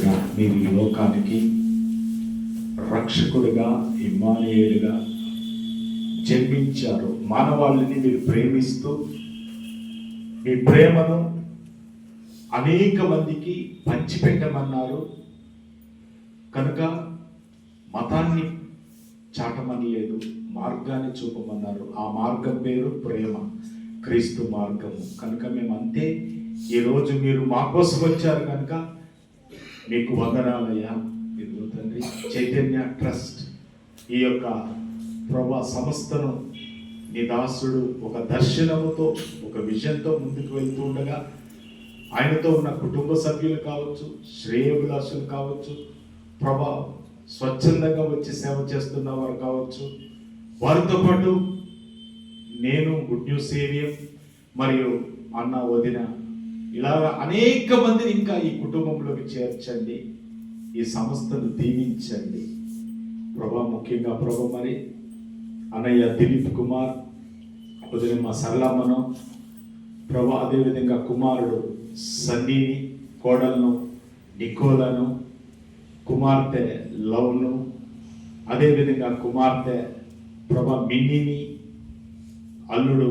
రక్షకుడిగా మీరు ఈ లోకానికి రక్షకుడిగా ఇమ్మానుయేలుగా జన్మించారు. మానవాళిని మీరు ప్రేమిస్తూ మీ ప్రేమను అనేక మందికి పంచిపెట్టమన్నారు కనుక మతాన్ని చాటమని లేదు, మార్గాన్ని చూపమన్నారు. ఆ మార్గం పేరు ప్రేమ, క్రీస్తు మార్గము. కనుక మేము అంతే. ఈరోజు మీరు మా కోసం వచ్చారు కనుక మీకు వందనాలయ్యా. మీరు తండ్రి చైతన్య ట్రస్ట్ ఈ యొక్క ప్రభా సంస్థను నీ దాసుడు ఒక దర్శనముతో ఒక విజన్తో ముందుకు వెళ్తూ ఉండగా ఆయనతో ఉన్న కుటుంబ సభ్యులు కావచ్చు, శ్రేయోభిలాషులు కావచ్చు, ప్రభా స్వచ్ఛందంగా వచ్చి సేవ చేస్తున్న వారు కావచ్చు, వారితో పాటు నేను గుడ్ న్యూస్ ఏవియం మరియు అన్న వదిన ఇలా అనేక మందిని ఇంకా ఈ కుటుంబంలోకి చేర్చండి. ఈ సంస్థను దీవించండి ప్రభా. ముఖ్యంగా ప్రభా మరి అన్నయ్య దిలీప్ కుమార్, వదిన మా సరళమ్మను ప్రభా, అదేవిధంగా కుమారుడు సన్నీని, కోడలను నికోలను, కుమార్తె లవ్ను, అదేవిధంగా కుమార్తె ప్రభా మిన్నీని, అల్లుడు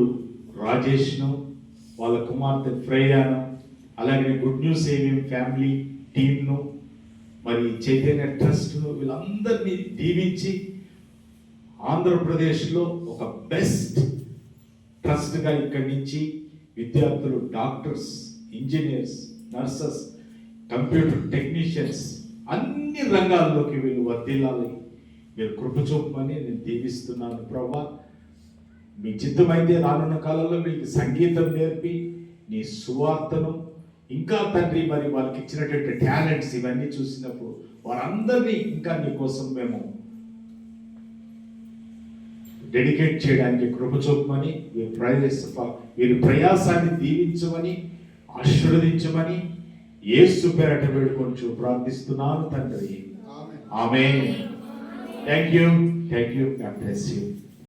రాజేష్ను, వాళ్ళ కుమార్తె ఫ్రేయాను, అలాగే గుడ్ న్యూస్ ఏవియం ఫ్యామిలీ టీమ్ను, మరి చైతన్య ట్రస్ట్ను, వీళ్ళందరినీ దీవించి ఆంధ్రప్రదేశ్లో ఒక బెస్ట్ ట్రస్ట్గా ఇక్కడి నుంచి విద్యార్థులు doctors, engineers, nurses, computer technicians అన్ని రంగాల్లోకి వీళ్ళు వర్ధిల్లాలి. మీరు కృప చూపమని నేను దీవిస్తున్నాను ప్రభా. మీ చిత్తమైతే రానున్న కాలంలో వీళ్ళకి సంగీతం నేర్పి నీ సువార్తను ఇంకా తండ్రి మరి వాళ్ళకి ఇచ్చినటువంటి టాలెంట్స్ ఇవన్నీ చూసినప్పుడు వారందరినీ ఇంకా నీ కోసం మేము డెడికేట్ చేయడానికి కృప చూపమని, వీరి ప్రయాసాన్ని దీవించమని, ఆశీర్వదించమని యేసు పేరట వేడుకొంచు ప్రార్థిస్తున్నాను తండ్రి. Amen. Thank you. God bless you.